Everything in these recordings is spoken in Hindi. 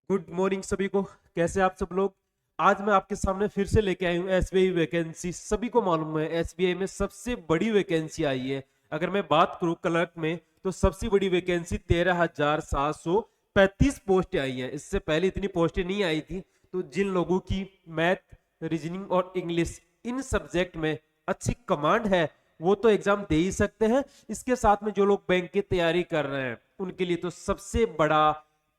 गुड मॉर्निंग सभी को। कैसे आप सब लोग। आज मैं आपके सामने फिर से लेके आई हूँ एसबीआई वैकेंसी। सभी को मालूम है एसबीआई में सबसे बड़ी वैकेंसी आई है। अगर मैं बात करूँ क्लर्क में तो सबसे बड़ी वैकेंसी 13,735 पोस्ट आई है। इससे पहले इतनी पोस्टें नहीं आई थी। तो जिन लोगों की मैथ, रीजनिंग और इंग्लिश इन सब्जेक्ट में अच्छी कमांड है वो तो एग्जाम दे ही सकते हैं। इसके साथ में जो लोग बैंक की तैयारी कर रहे हैं उनके लिए तो सबसे बड़ा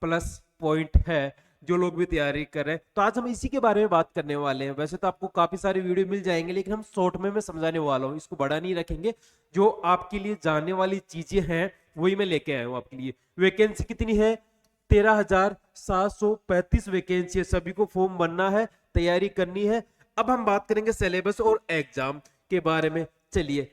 प्लस पॉइंट है। जो लोग भी तैयारी कर रहे हैं तो आज हम इसी के बारे में बात करने वाले हैं। वैसे तो आपको काफी सारे वीडियो मिल जाएंगे लेकिन हम शॉर्ट में मैं समझाने वाला हूँ, इसको बड़ा नहीं रखेंगे। जो आपके लिए जानने वाली चीजें हैं वही मैं लेके आया हूँ आपके लिए। वैकेंसी कितनी है? 13,735 वैकेंसी है। सभी को फॉर्म भरना है, तैयारी करनी है। अब हम बात करेंगे सिलेबस और एग्जाम के बारे में। चलिए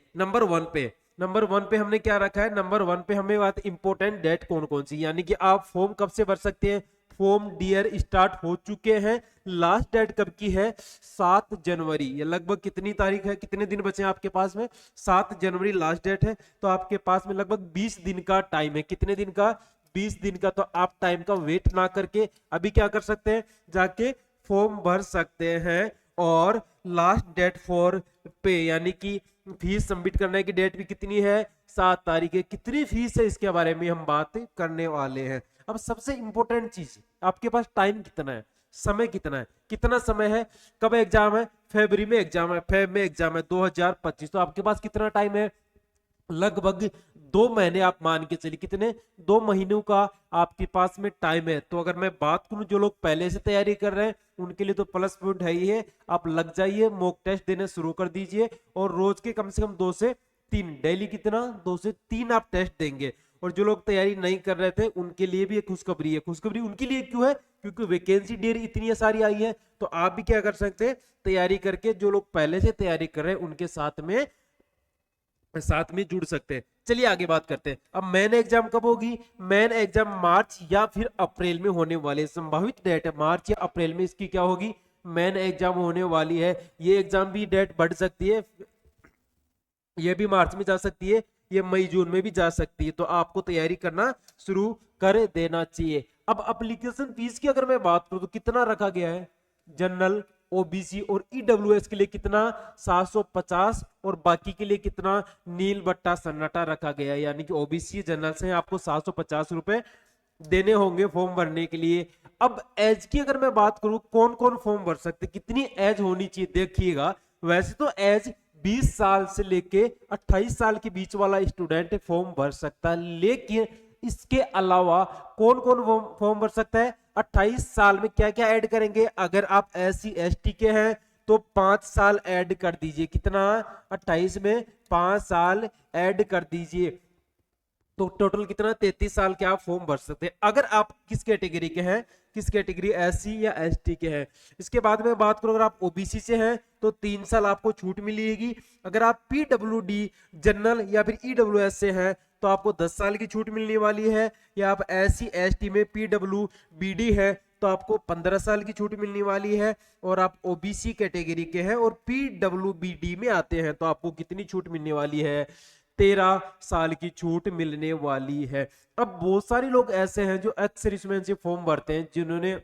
नंबर वन पे हमने क्या रखा है। नंबर वन पे हमें बात इंपोर्टेंट डेट कौन कौन सी, यानी कि आप फॉर्म कब से भर सकते हैं। फॉर्म डियर स्टार्ट हो चुके हैं। लास्ट डेट कब की है? 7 जनवरी। ये लगभग कितनी तारीख है, कितने दिन बचे हैं आपके पास में? 7 जनवरी लास्ट डेट है। तो आपके पास में लगभग 20 दिन का टाइम है। कितने दिन का? 20 दिन का। तो आप टाइम का वेट ना करके अभी क्या कर सकते हैं, जाके फॉर्म भर सकते हैं। और लास्ट डेट फॉर पे यानी कि फीस सबमिट करने की डेट भी कितनी है? 7 तारीख है। कितनी फीस है इसके बारे में हम बात करने वाले हैं। अब सबसे इंपॉर्टेंट चीज, आपके पास टाइम कितना है, समय कितना है, कितना समय है। कब एग्जाम है? फरवरी में एग्जाम है, फेब में एग्जाम है 2025। तो आपके पास कितना टाइम है? लगभग 2 महीने आप मान के चलिए। कितने? 2 महीनों का आपके पास में टाइम है। तो अगर मैं बात करूं जो लोग पहले से तैयारी कर रहे हैं उनके लिए तो प्लस पॉइंट है ही है। आप लग जाइए, मॉक टेस्ट देने शुरू कर दीजिए और रोज के कम से कम 2 से 3, डेली कितना? 2 से 3 आप टेस्ट देंगे। और जो लोग तैयारी नहीं कर रहे थे उनके लिए भी एक खुशखबरी है। खुशखबरी उनके लिए क्यों है? क्योंकि वैकेंसी डेट इतनी सारी आई है। तो आप भी क्या कर सकते हैं, तैयारी करके जो लोग पहले से तैयारी कर रहे हैं उनके साथ में जुड़ सकते हैं। चलिए आगे बात करते हैं। अब मेन एग्जाम कब होगी? मेन एग्जाम मार्च या फिर अप्रैल में होने वाले। संभावित डेट है मार्च या अप्रैल में इसकी क्या होगी? मेन एग्जाम होने वाली है। ये एग्जाम भी डेट बढ़ सकती है, ये भी मार्च में जा सकती है, ये मई जून में भी जा सकती है। तो आपको तैयारी करना शुरू कर देना चाहिए। अब एप्लीकेशन फीस की अगर मैं बात करूं तो कितना रखा गया है? जनरल, ओबीसी और ईडब्ल्यूएस के लिए कितना? 750। और बाकी के लिए कितना? नील बट्टा सन्नाटा रखा गया है। यानी कि ओबीसी जनरल से आपको 750 रुपए देने होंगे फॉर्म भरने के लिए। अब एज की अगर मैं बात करूं कौन कौन फॉर्म भर सकते, कितनी एज होनी चाहिए, देखिएगा। वैसे तो एज 20 साल से लेके 28 साल के बीच वाला स्टूडेंट फॉर्म भर सकता है। लेकिन इसके अलावा कौन कौन फॉर्म भर सकता है? 28 साल में क्या क्या ऐड करेंगे? अगर आप SC ST के हैं तो 5 साल ऐड कर दीजिए। कितना? 28 में 5 साल ऐड कर दीजिए। तो टोटल कितना? 33 साल के आप फॉर्म भर सकते हैं। अगर आप किस कैटेगरी के हैं, किस कैटेगरी SC या ST के हैं। इसके बाद में बात करूं अगर आप OBC से हैं तो 3 साल आपको छूट मिलेगी। अगर आप PWD जनरल या फिर EWS से हैं तो आपको 10 साल की छूट मिलने वाली है। या आप SC ST में PWBD है तो आपको 15 साल की छूट मिलने वाली है। और आप OBC कैटेगरी के हैं और PWBD में आते हैं तो आपको कितनी छूट मिलने वाली है? 13 साल की छूट मिलने वाली है। अब बहुत सारे लोग ऐसे हैं जो एक्स सर्विसमैन से फॉर्म भरते हैं, जिन्होंने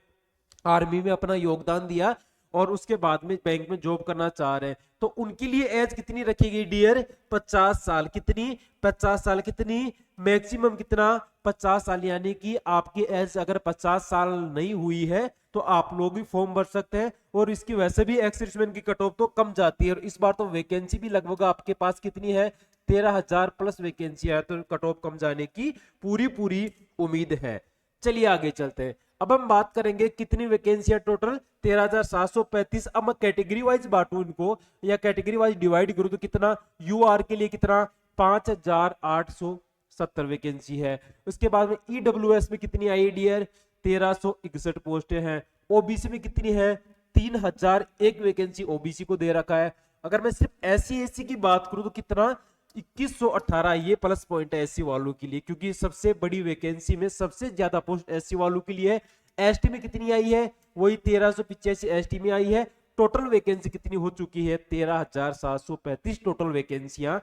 आर्मी में अपना योगदान दिया और उसके बाद में बैंक में जॉब करना चाह रहे हैं। तो उनके लिए एज कितनी रखी गई डियर? 50 साल। कितनी? 50 साल। कितनी? मैक्सिमम कितना? 50 साल। यानी कि आपकी एज अगर 50 साल नहीं हुई है तो आप लोग भी फॉर्म भर सकते हैं। और इसकी वैसे भी एक्स सर्विसमैन की कट ऑफ तो कम जाती है। और इस बार तो वैकेंसी भी लगभग आपके पास कितनी है? 13,000 प्लस वैकेंसी है। तो कट ऑफ कम जाने की पूरी पूरी उम्मीद है। चलिए आगे चलते हैं। अब हम बात करेंगे कितनी वैकेंसी है टोटल? 13,735। अब मैं कैटेगरी वाइज बांटू इनको या कैटेगरी वाइज डिवाइड करूं तो कितना? यूआर के लिए कितना? 5,870 वैकेंसी है। उसके बाद में ईडब्ल्यूएस में कितनी आई डियर? 1361 पोस्टें हैं। ओबीसी में कितनी है? 3,001 वैकेंसी ओबीसी को दे रखा है। अगर मैं सिर्फ SC SC की बात करूं तो कितना? 2118। ये प्लस पॉइंट है SC वालों के लिए, क्योंकि सबसे बड़ी वैकेंसी में सबसे ज्यादा पोस्ट SC वालों के लिए है। ST में कितनी आई है? वही 1385 ST में आई है। टोटल वैकेंसी कितनी हो चुकी है? 13,735 टोटल वैकेंसियां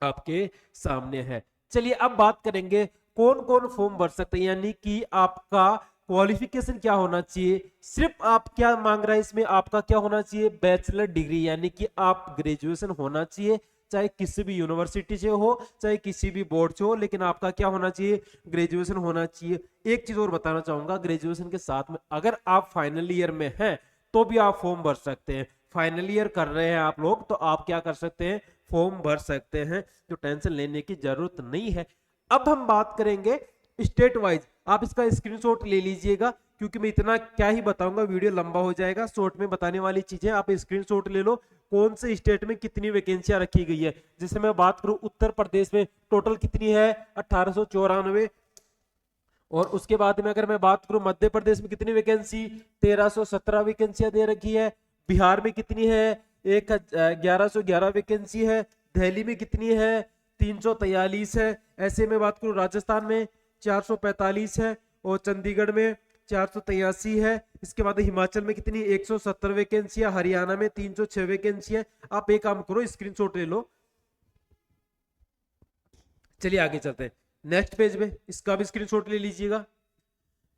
आपके सामने है। चलिए अब बात करेंगे कौन कौन फॉर्म भर सकते हैं, यानी कि आपका क्वालिफिकेशन क्या होना चाहिए, सिर्फ आप क्या मांग रहा है इसमें, आपका क्या होना चाहिए, बैचलर डिग्री, यानी कि आप ग्रेजुएशन होना चाहिए, चाहे किसी भी यूनिवर्सिटी से हो, चाहे किसी भी बोर्ड से हो, लेकिन आपका क्या होना चाहिए, ग्रेजुएशन होना चाहिए। एक चीज और बताना चाहूंगा, ग्रेजुएशन के साथ में अगर आप फाइनल ईयर में हैं तो भी आप फॉर्म भर सकते हैं। फाइनल ईयर कर रहे हैं आप लोग तो आप क्या कर सकते हैं, फॉर्म भर सकते हैं, जो टेंशन लेने की जरूरत नहीं है। अब हम बात करेंगे स्टेट वाइज, आप इसका स्क्रीनशॉट ले लीजिएगा, क्योंकि मैं इतना क्या ही बताऊंगा, वीडियो लंबा हो जाएगा। शॉर्ट में बताने वाली चीजें आप स्क्रीनशॉट ले लो, कौन से स्टेट में कितनी वैकेंसियां रखी गई है। जैसे मैं बात करूं उत्तर प्रदेश में टोटल कितनी है, 1894, और उसके बाद में अगर मैं बात करूं मध्य प्रदेश में कितनी वैकेंसी, 1317 वैकेंसियां दे रखी है। बिहार में कितनी है, 1111 वैकेंसी है। दिल्ली में कितनी है, 343 है। ऐसे में बात करूं राजस्थान में 445 है, और चंडीगढ़ में 483 है। इसके बाद हिमाचल में कितनी, 170 वैकेंसियां। हरियाणा में 306 वैकेंसियां। आप एक काम करो, स्क्रीनशॉट ले लो। चलिए आगे चलते हैं नेक्स्ट पेज में, इसका भी स्क्रीनशॉट ले लीजिएगा।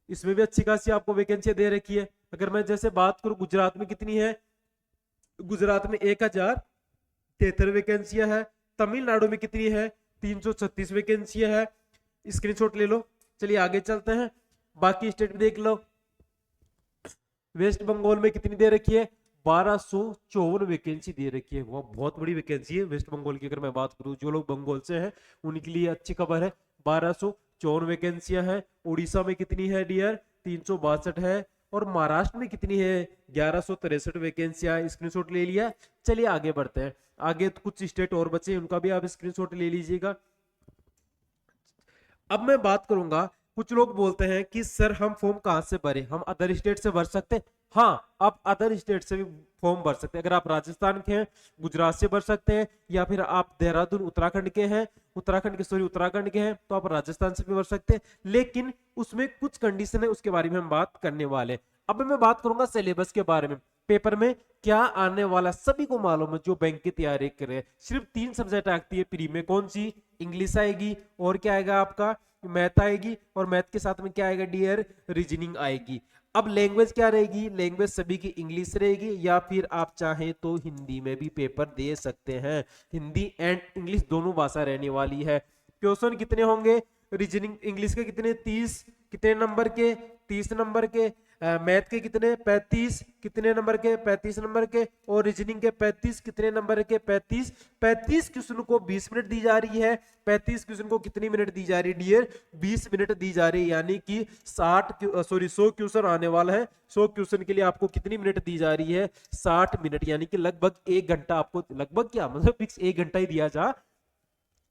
इसमें भी अच्छी खासी आपको वैकेंसी दे रखी है। अगर मैं जैसे बात करूं गुजरात में कितनी है, गुजरात में 1073 वैकेंसियां है। तमिलनाडु में कितनी है, 336 वैकेंसियां है। स्क्रीनशॉट ले लो। चलिए आगे चलते हैं, बाकी स्टेट में देख लो। वेस्ट बंगाल में कितनी दे रखी है, 1254 वैकेंसी दे रखी है। वो बहुत बड़ी वैकेंसी है वेस्ट बंगाल की। अगर मैं बात करूं, जो लोग बंगाल से हैं उनके लिए अच्छी खबर है, 1254 वैकेंसियां हैं। उड़ीसा में कितनी है डियर, 362 है। और महाराष्ट्र में कितनी है, 1163 वैकेंसियां। स्क्रीनशॉट ले लिया। चलिए आगे बढ़ते हैं, आगे तो कुछ स्टेट और बचे, उनका भी आप स्क्रीनशॉट ले लीजिएगा। अब मैं बात करूंगा, कुछ लोग बोलते हैं कि सर हम फॉर्म कहां से भरे, हम अदर स्टेट से भर सकते हैं। हाँ, आप अदर स्टेट से भी फॉर्म भर सकते हैं। अगर आप राजस्थान के हैं, गुजरात से भर सकते हैं, या फिर आप देहरादून उत्तराखंड के हैं, उत्तराखंड के हैं, तो आप राजस्थान से भी भर सकते हैं। लेकिन उसमें कुछ कंडीशन है, उसके बारे में हम बात करने वाले हैं। अब मैं बात करूंगा सिलेबस के बारे में, पेपर में क्या आने वाला सभी को मालूम है जो बैंक की तैयारी कर रहे हैं। सिर्फ 3 सब्जेक्ट आती है प्री में, कौन सी, इंग्लिश आएगी, और क्या आएगा आपका, मैथ आएगी, और मैथ के साथ में क्या आएगा डियर, रीजनिंग आएगी। अब लैंग्वेज क्या रहेगी, लैंग्वेज सभी की इंग्लिश रहेगी, या फिर आप चाहें तो हिंदी में भी पेपर दे सकते हैं। हिंदी एंड इंग्लिश दोनों भाषा रहने वाली है। क्वेश्चन कितने होंगे, रीजनिंग इंग्लिश के कितने, 30, कितने नंबर के, 30 नंबर के। मैथ के कितने, 35, कितने नंबर के, 35 नंबर के। और रीजनिंग के 35, कितने नंबर के, 35। 35 क्वेश्चन को 20 मिनट दी जा रही है। 35 क्वेश्चन को कितनी मिनट दी जा रही है डियर, 20 मिनट दी जा रही है। यानी कि 100 क्वेश्चन आने वाला है। 100 क्वेश्चन के लिए आपको कितनी मिनट दी जा रही है, 60 मिनट, यानी कि लगभग 1 घंटा आपको, लगभग क्या मतलब फिक्स 1 घंटा ही दिया जा।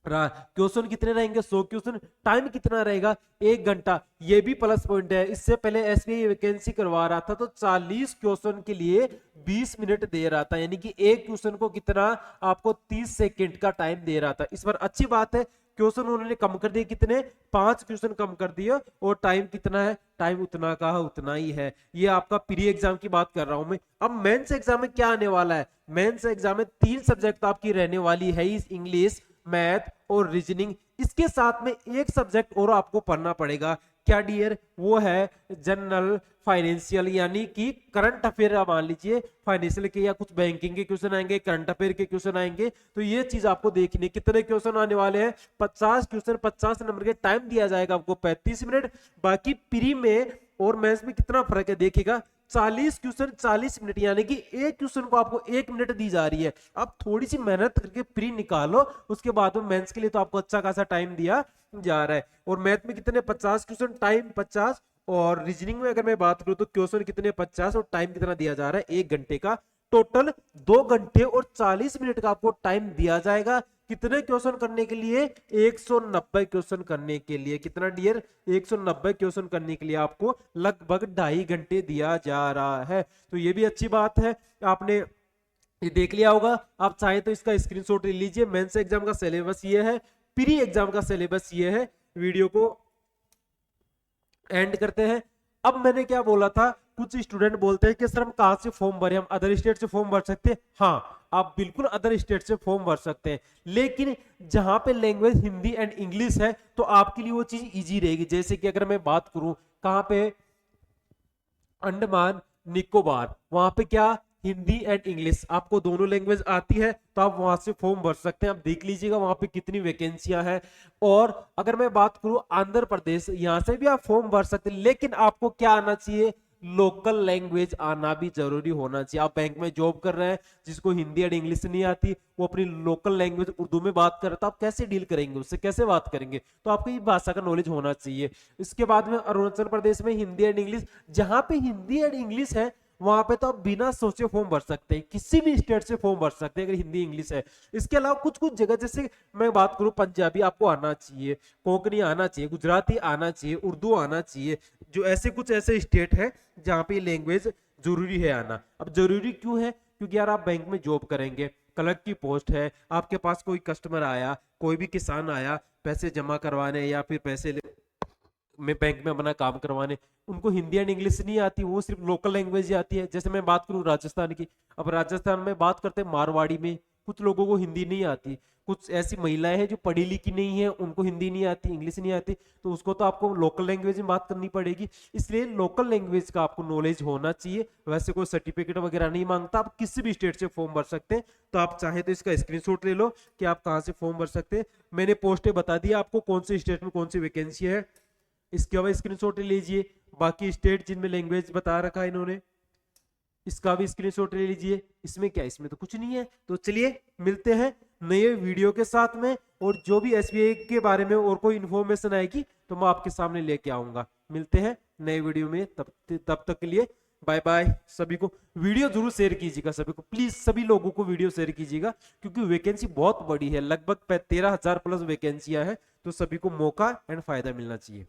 क्वेश्चन कितने रहेंगे, 100 क्वेश्चन, टाइम कितना रहेगा, 1 घंटा। ये भी प्लस पॉइंट है। इससे पहले एसबीआई वैकेंसी करवा रहा था तो 40 क्वेश्चन के लिए 20 मिनट दे रहा था, यानी कि एक क्वेश्चन को कितना, आपको 30 सेकंड का टाइम दे रहा था। इस बार अच्छी बात है, क्वेश्चन उन्होंने कम कर दिए, कितने, 5 क्वेश्चन कम कर दिए, और टाइम कितना है, टाइम उतना का उतना ही है। ये आपका प्री एग्जाम की बात कर रहा हूं मैं। अब मेंस एग्जाम में क्या आने वाला है, मेंस एग्जाम में 3 सब्जेक्ट आपकी रहने वाली है, इंग्लिश, मैथ और रीजनिंग। इसके साथ में एक सब्जेक्ट और आपको पढ़ना पड़ेगा, क्या डियर, वो है जनरल फाइनेंशियल, यानी कि करंट अफेयर। मान लीजिए फाइनेंशियल के या कुछ बैंकिंग के क्वेश्चन आएंगे, करंट अफेयर के क्वेश्चन आएंगे, तो ये चीज आपको देखनी। कितने क्वेश्चन आने वाले हैं, 50 क्वेश्चन, 50 नंबर के, टाइम दिया जाएगा आपको 35 मिनट। बाकी प्री में और मेंस में कितना फर्क है देखिएगा, 40 क्वेश्चन 40 मिनट, यानी कि एक क्वेश्चन को आपको 1 मिनट दी जा रही है। आप थोड़ी सी मेहनत करके प्री निकालो, उसके बाद में मेंस के लिए तो आपको अच्छा खासा टाइम दिया जा रहा है। और मैथ में कितने, 50 क्वेश्चन, टाइम 50। और रीजनिंग में अगर मैं बात करूं तो क्वेश्चन कितने, 50, और टाइम कितना दिया जा रहा है, 1 घंटे का। टोटल 2 घंटे और 40 मिनट का आपको टाइम दिया जाएगा। कितने क्वेश्चन करने के लिए, 190 क्वेश्चन करने के लिए। कितना डियर, 190 क्वेश्चन करने के लिए आपको लगभग 2.5 घंटे दिया जा रहा है। तो ये भी अच्छी बात है, आपने ये देख लिया होगा। आप चाहे तो इसका स्क्रीनशॉट ले लीजिए। मेंस एग्जाम का सिलेबस ये है, प्री एग्जाम का सिलेबस ये है। वीडियो को एंड करते हैं। अब मैंने क्या बोला था, कुछ स्टूडेंट बोलते हैं कि सर हम कहां से फॉर्म भरे, हम अदर स्टेट से फॉर्म भर सकते हैं। हाँ, आप बिल्कुल अदर स्टेट से फॉर्म भर सकते हैं, लेकिन जहां पे लैंग्वेज हिंदी एंड इंग्लिश है तो आपके लिए वो चीज इजी रहेगी। जैसे कि अगर मैं बात करूं कहां पे, अंडमान निकोबार, वहां पे क्या हिंदी एंड इंग्लिश, आपको दोनों लैंग्वेज आती है तो आप वहां से फॉर्म भर सकते हैं। आप देख लीजिएगा वहां पे कितनी वैकेंसियां हैं। और अगर मैं बात करूं आंध्र प्रदेश, यहां से भी आप फॉर्म भर सकते हैं, लेकिन आपको क्या आना चाहिए, लोकल लैंग्वेज आना भी जरूरी होना चाहिए। आप बैंक में जॉब कर रहे हैं, जिसको हिंदी और इंग्लिश नहीं आती, वो अपनी लोकल लैंग्वेज उर्दू में बात कर रहा है, तो आप कैसे डील करेंगे उससे, कैसे बात करेंगे, तो आपको ये भाषा का नॉलेज होना चाहिए। इसके बाद में अरुणाचल प्रदेश में हिंदी एंड इंग्लिश, जहां पे हिंदी एंड इंग्लिश है वहां पे तो आप बिना सोचे फॉर्म भर सकते हैं, किसी भी स्टेट से फॉर्म भर सकते हैं अगर हिंदी इंग्लिश है। इसके अलावा कुछ कुछ जगह, जैसे मैं बात करूं पंजाबी आपको आना चाहिए, कोंकणी आना चाहिए, गुजराती आना चाहिए, उर्दू आना चाहिए, जो ऐसे कुछ ऐसे स्टेट है जहां पे लैंग्वेज जरूरी है आना। अब जरूरी क्यों है, क्योंकि यार आप बैंक में जॉब करेंगे, क्लर्क की पोस्ट है, आपके पास कोई कस्टमर आया, कोई भी किसान आया पैसे जमा करवाने या फिर पैसे में बैंक में अपना काम करवाने, उनको हिंदी एंड इंग्लिश नहीं आती, वो सिर्फ लोकल लैंग्वेज ही आती है। जैसे मैं बात करूं राजस्थान की, अब राजस्थान में बात करते हैं मारवाड़ी में, कुछ लोगों को हिंदी नहीं आती, कुछ ऐसी महिलाएं हैं जो पढ़ी लिखी नहीं है, उनको हिंदी नहीं आती, इंग्लिश नहीं आती, तो उसको तो आपको लोकल लैंग्वेज में बात करनी पड़ेगी। इसलिए लोकल लैंग्वेज का आपको नॉलेज होना चाहिए। वैसे कोई सर्टिफिकेट वगैरह नहीं मांगता, आप किसी भी स्टेट से फॉर्म भर सकते हैं। तो आप चाहे तो इसका स्क्रीनशॉट ले लो कि आप कहाँ से फॉर्म भर सकते हैं। मैंने पोस्टें बता दी आपको कौन से स्टेट में कौन सी वैकेंसी है, इसके बाद स्क्रीनशॉट ले लीजिए। बाकी स्टेट जिनमें लैंग्वेज बता रखा है इन्होंने, इसका भी स्क्रीनशॉट ले लीजिए। इसमें क्या, इसमें तो कुछ नहीं है। तो चलिए मिलते हैं नए वीडियो के साथ में, और जो भी एसबीआई के बारे में और कोई इन्फॉर्मेशन आएगी तो मैं आपके सामने लेके आऊंगा। मिलते हैं नए वीडियो में, तब तक के लिए बाय बाय। सभी को वीडियो जरूर शेयर कीजिएगा, सभी को प्लीज, सभी लोगों को वीडियो शेयर कीजिएगा, क्योंकि वैकेंसी बहुत बड़ी है, लगभग 13,000 प्लस वैकेंसियां हैं, तो सभी को मौका एंड फायदा मिलना चाहिए।